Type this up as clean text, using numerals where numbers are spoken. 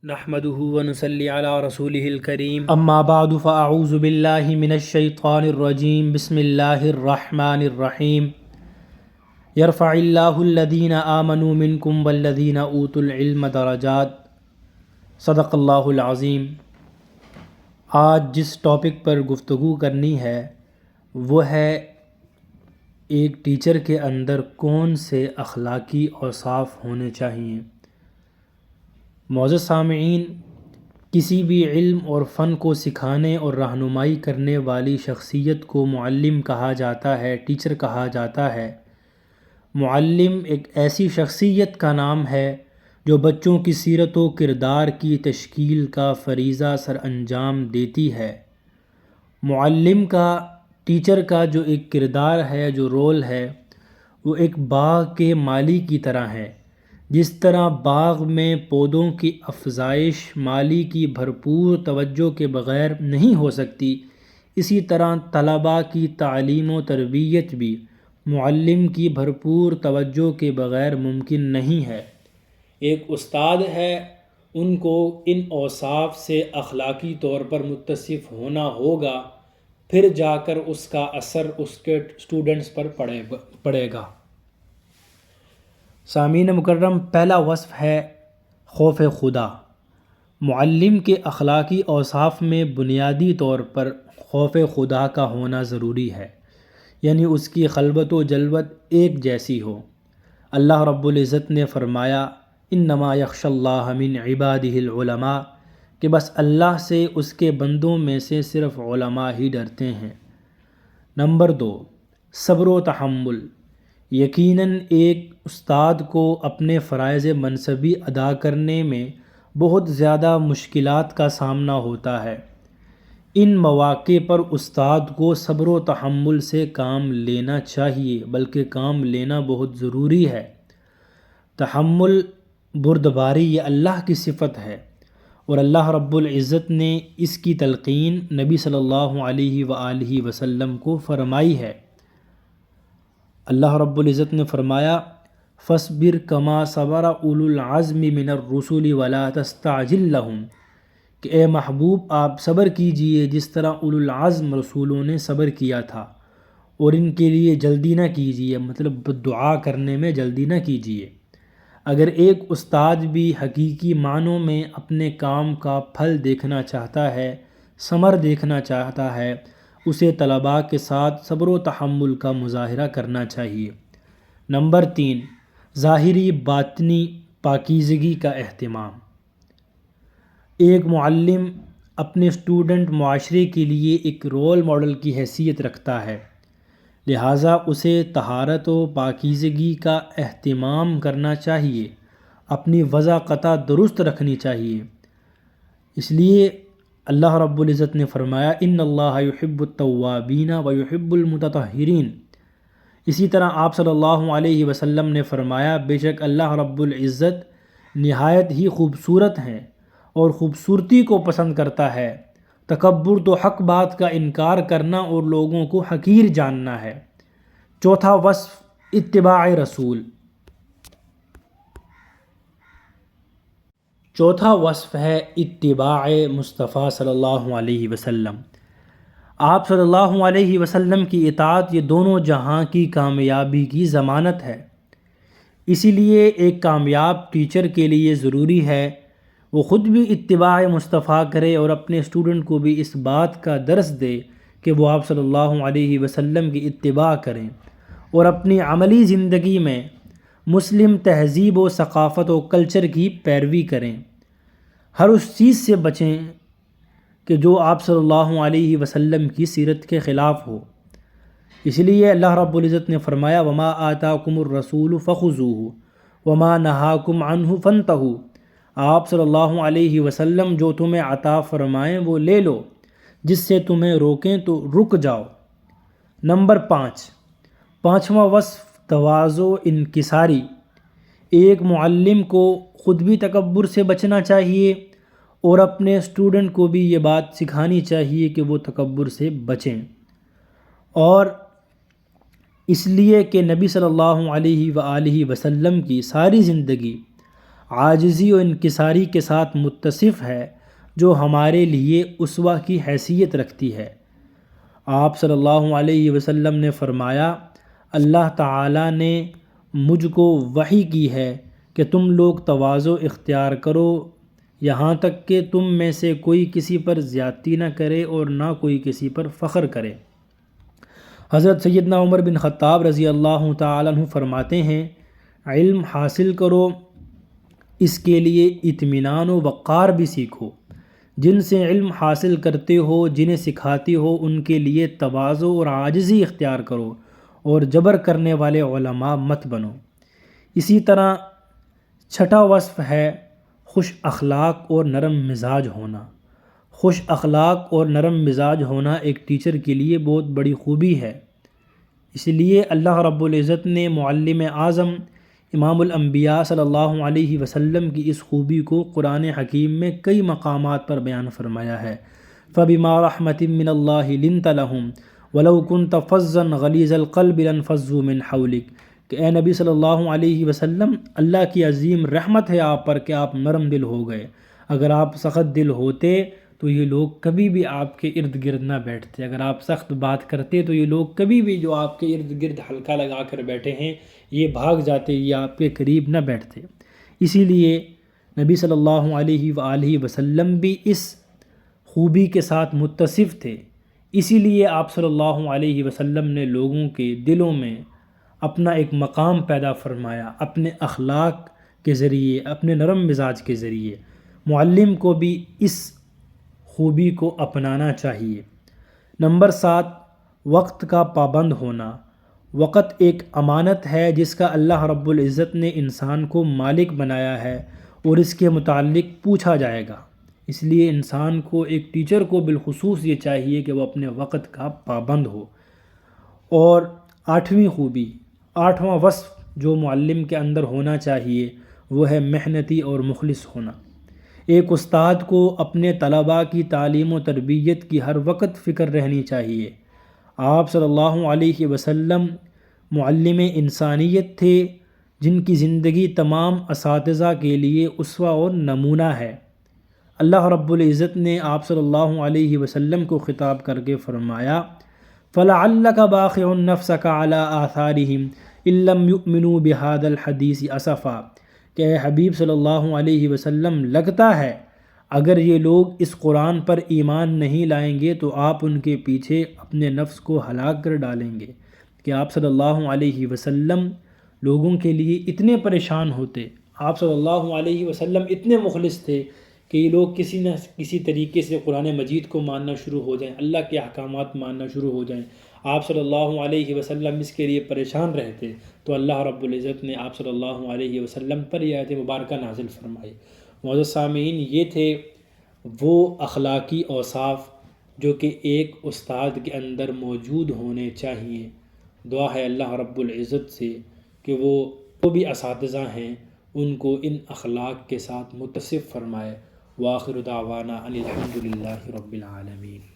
نحمده ونصلي على رسوله الكريم اما بعد فاعوذ بالله من الشيطان الرجيم بسم الله الرحمن الرحيم يرفع الله الذين آمنوا منكم والذين اوتوا العلم درجات صدق اللہ العظیم۔ آج جس ٹاپک پر گفتگو کرنی ہے وہ ہے ایک ٹیچر کے اندر کون سے اخلاقی اوصاف ہونے چاہئیں۔ معزز سامعین، کسی بھی علم اور فن کو سکھانے اور رہنمائی کرنے والی شخصیت کو معلم کہا جاتا ہے، ٹیچر کہا جاتا ہے۔ معلم ایک ایسی شخصیت کا نام ہے جو بچوں کی سیرت و کردار کی تشکیل کا فریضہ سر انجام دیتی ہے۔ معلم کا، ٹیچر کا جو ایک کردار ہے، جو رول ہے، وہ ایک باغ کے مالی کی طرح ہے۔ جس طرح باغ میں پودوں کی افزائش مالی کی بھرپور توجہ کے بغیر نہیں ہو سکتی، اسی طرح طلباء کی تعلیم و تربیت بھی معلم کی بھرپور توجہ کے بغیر ممکن نہیں ہے۔ ایک استاد ہے، ان کو ان اوصاف سے اخلاقی طور پر متصف ہونا ہوگا، پھر جا کر اس کا اثر اس کے اسٹوڈنٹس پر پڑے گا۔ سامعین مکرم، پہلا وصف ہے خوف خدا۔ معلم کے اخلاقی اوصاف میں بنیادی طور پر خوف خدا کا ہونا ضروری ہے، یعنی اس کی خلوت و جلوت ایک جیسی ہو۔ اللہ رب العزت نے فرمایا انما یخشی اللہ من عبادہ العلماء، کہ بس اللہ سے اس کے بندوں میں سے صرف علماء ہی ڈرتے ہیں۔ نمبر 2، صبر و تحمل۔ یقیناً ایک استاد کو اپنے فرائض منصبی ادا کرنے میں بہت زیادہ مشکلات کا سامنا ہوتا ہے۔ ان مواقع پر استاد کو صبر و تحمل سے کام لینا چاہیے، بلکہ کام لینا بہت ضروری ہے۔ تحمل، بردباری، یہ اللہ کی صفت ہے، اور اللہ رب العزت نے اس کی تلقین نبی صلی اللہ علیہ وآلہ وسلم کو فرمائی ہے۔ اللہ رب العزت نے فرمایا فَاصْبِرْ كَمَا صَبَرَ أُولُو الْعَزْمِ مِنَ الرُّسُلِ وَلَا تَسْتَعْجِلْ لَهُمْ، کہ اے محبوب آپ صبر کیجئے جس طرح اولو العزم رسولوں نے صبر کیا تھا، اور ان کے لیے جلدی نہ کیجئے، مطلب دعا کرنے میں جلدی نہ کیجئے۔ اگر ایک استاد بھی حقیقی معنوں میں اپنے کام کا پھل دیکھنا چاہتا ہے، ثمر دیکھنا چاہتا ہے، اسے طلباء کے ساتھ صبر و تحمل کا مظاہرہ کرنا چاہیے۔ نمبر 3، ظاہری باطنی پاکیزگی کا اہتمام۔ ایک معلم اپنے اسٹوڈنٹ معاشرے کے لیے ایک رول ماڈل کی حیثیت رکھتا ہے، لہٰذا اسے طہارت و پاکیزگی کا اہتمام کرنا چاہیے، اپنی وضاقت درست رکھنی چاہیے۔ اس لیے اللہ رب العزت نے فرمایا ان اللہ یحب التوابین ویحب المتطہرین۔ اسی طرح آپ صلی اللہ علیہ وسلم نے فرمایا بے شک اللہ رب العزت نہایت ہی خوبصورت ہیں اور خوبصورتی کو پسند کرتا ہے۔ تکبر تو حق بات کا انکار کرنا اور لوگوں کو حقیر جاننا ہے۔ چوتھا وصف اتباع رسول۔ چوتھا وصف ہے اتباع مصطفیٰ صلی اللہ علیہ وسلم۔ آپ صلی اللہ علیہ وسلم کی اطاعت یہ دونوں جہاں کی کامیابی کی ضمانت ہے۔ اسی لیے ایک کامیاب ٹیچر کے لیے ضروری ہے وہ خود بھی اتباع مصطفیٰ کرے اور اپنے اسٹوڈنٹ کو بھی اس بات کا درس دے کہ وہ آپ صلی اللہ علیہ وسلم کی اتباع کریں، اور اپنی عملی زندگی میں مسلم تہذیب و ثقافت و کلچر کی پیروی کریں، ہر اس چیز سے بچیں کہ جو آپ صلی اللہ علیہ وسلم کی سیرت کے خلاف ہو۔ اس لیے اللہ رب العزت نے فرمایا وما آتاکم الرسول فخذوہ وما نہاکم عنہ فانتہوا۔ آپ صلی اللہ علیہ وسلم جو تمہیں عطا فرمائیں وہ لے لو، جس سے تمہیں روکیں تو رک جاؤ۔ نمبر 5، پانچواں وصف تواضع انکساری۔ ایک معلم کو خود بھی تکبر سے بچنا چاہیے اور اپنے اسٹوڈنٹ کو بھی یہ بات سکھانی چاہیے کہ وہ تکبر سے بچیں، اور اس لیے کہ نبی صلی اللہ علیہ وآلہ وسلم کی ساری زندگی عاجزی و انکساری کے ساتھ متصف ہے، جو ہمارے لیے اسوہ کی حیثیت رکھتی ہے۔ آپ صلی اللہ علیہ وسلم نے فرمایا، اللہ تعالیٰ نے مجھ کو وحی کی ہے کہ تم لوگ تواضع اختیار کرو، یہاں تک کہ تم میں سے کوئی کسی پر زیادتی نہ کرے اور نہ کوئی کسی پر فخر کرے۔ حضرت سیدنا عمر بن خطاب رضی اللہ تعالیٰ عنہ فرماتے ہیں، علم حاصل کرو، اس کے لیے اطمینان و وقار بھی سیکھو۔ جن سے علم حاصل کرتے ہو، جنہیں سکھاتے ہو، ان کے لیے تواضع اور عاجزی اختیار کرو اور جبر کرنے والے علماء مت بنو۔ اسی طرح چھٹا وصف ہے خوش اخلاق اور نرم مزاج ہونا۔ خوش اخلاق اور نرم مزاج ہونا ایک ٹیچر کے لیے بہت بڑی خوبی ہے۔ اس لیے اللہ رب العزت نے معلم اعظم امام الانبیاء صلی اللہ علیہ وسلم کی اس خوبی کو قرآن حکیم میں کئی مقامات پر بیان فرمایا ہے۔ فَبِمَا رَحْمَةٍ مِّنَ اللَّهِ لِنْتَ لَهُمْ وَلَوْ كُنْتَ فَظًّا غَلِيظَ الْقَلْبِ لَانفَضُّوا مِنْ حَوْلِكَ، کہ اے نبی صلی اللہ علیہ وسلم، اللہ کی عظیم رحمت ہے آپ پر کہ آپ نرم دل ہو گئے۔ اگر آپ سخت دل ہوتے تو یہ لوگ کبھی بھی آپ کے ارد گرد نہ بیٹھتے۔ اگر آپ سخت بات کرتے تو یہ لوگ کبھی بھی جو آپ کے ارد گرد حلقہ لگا کر بیٹھے ہیں یہ بھاگ جاتے، یہ آپ کے قریب نہ بیٹھتے۔ اسی لیے نبی صلی اللہ علیہ وآلہ وسلم بھی اس خوبی کے ساتھ متصف تھے۔ اسی لیے آپ صلی اللہ علیہ وسلم نے لوگوں کے دلوں میں اپنا ایک مقام پیدا فرمایا، اپنے اخلاق کے ذریعے، اپنے نرم مزاج کے ذریعے۔ معلم کو بھی اس خوبی کو اپنانا چاہیے۔ نمبر 7، وقت کا پابند ہونا۔ وقت ایک امانت ہے جس کا اللہ رب العزت نے انسان کو مالک بنایا ہے اور اس کے متعلق پوچھا جائے گا۔ اس لیے انسان کو، ایک ٹیچر کو بالخصوص یہ چاہیے کہ وہ اپنے وقت کا پابند ہو۔ اور 8ویں خوبی، 8واں وصف جو معلم کے اندر ہونا چاہیے وہ ہے محنتی اور مخلص ہونا۔ ایک استاد کو اپنے طلباء کی تعلیم و تربیت کی ہر وقت فکر رہنی چاہیے۔ آپ صلی اللہ علیہ وسلم معلم انسانیت تھے جن کی زندگی تمام اساتذہ کے لیے اسوہ اور نمونہ ہے۔ اللہ رب العزت نے آپ صلی اللہ علیہ وسلم کو خطاب کر کے فرمایا، فَلَعَلَّكَ بَاخِعٌ نَفْسَكَ عَلَىٰ آثَارِهِمْ إِن لَّمْ يُؤْمِنُوا بِهَٰذَا الْحَدِيثِ أَسَفًا، کہ اے حبیب صلی اللہ علیہ وسلم، لگتا ہے اگر یہ لوگ اس قرآن پر ایمان نہیں لائیں گے تو آپ ان کے پیچھے اپنے نفس کو ہلاک کر ڈالیں گے۔ کہ آپ صلی اللہ علیہ وسلم لوگوں کے لیے اتنے پریشان ہوتے، آپ صلی اللہ علیہ وسلم اتنے مخلص تھے کہ یہ لوگ کسی نہ کسی طریقے سے قرآن مجید کو ماننا شروع ہو جائیں، اللہ کے احکامات ماننا شروع ہو جائیں، آپ صلی اللہ علیہ وسلم اس کے لیے پریشان رہتے، تو اللہ رب العزت نے آپ صلی اللہ علیہ وسلم پر یہ آیت مبارکہ نازل فرمائی۔ معزز سامعین، یہ تھے وہ اخلاقی اوصاف جو کہ ایک استاد کے اندر موجود ہونے چاہیے۔ دعا ہے اللہ رب العزت سے کہ وہ بھی اساتذہ ہیں ان کو ان اخلاق کے ساتھ متصف فرمائے۔ وآخر دعوانا ان الحمد للہ رب العالمین۔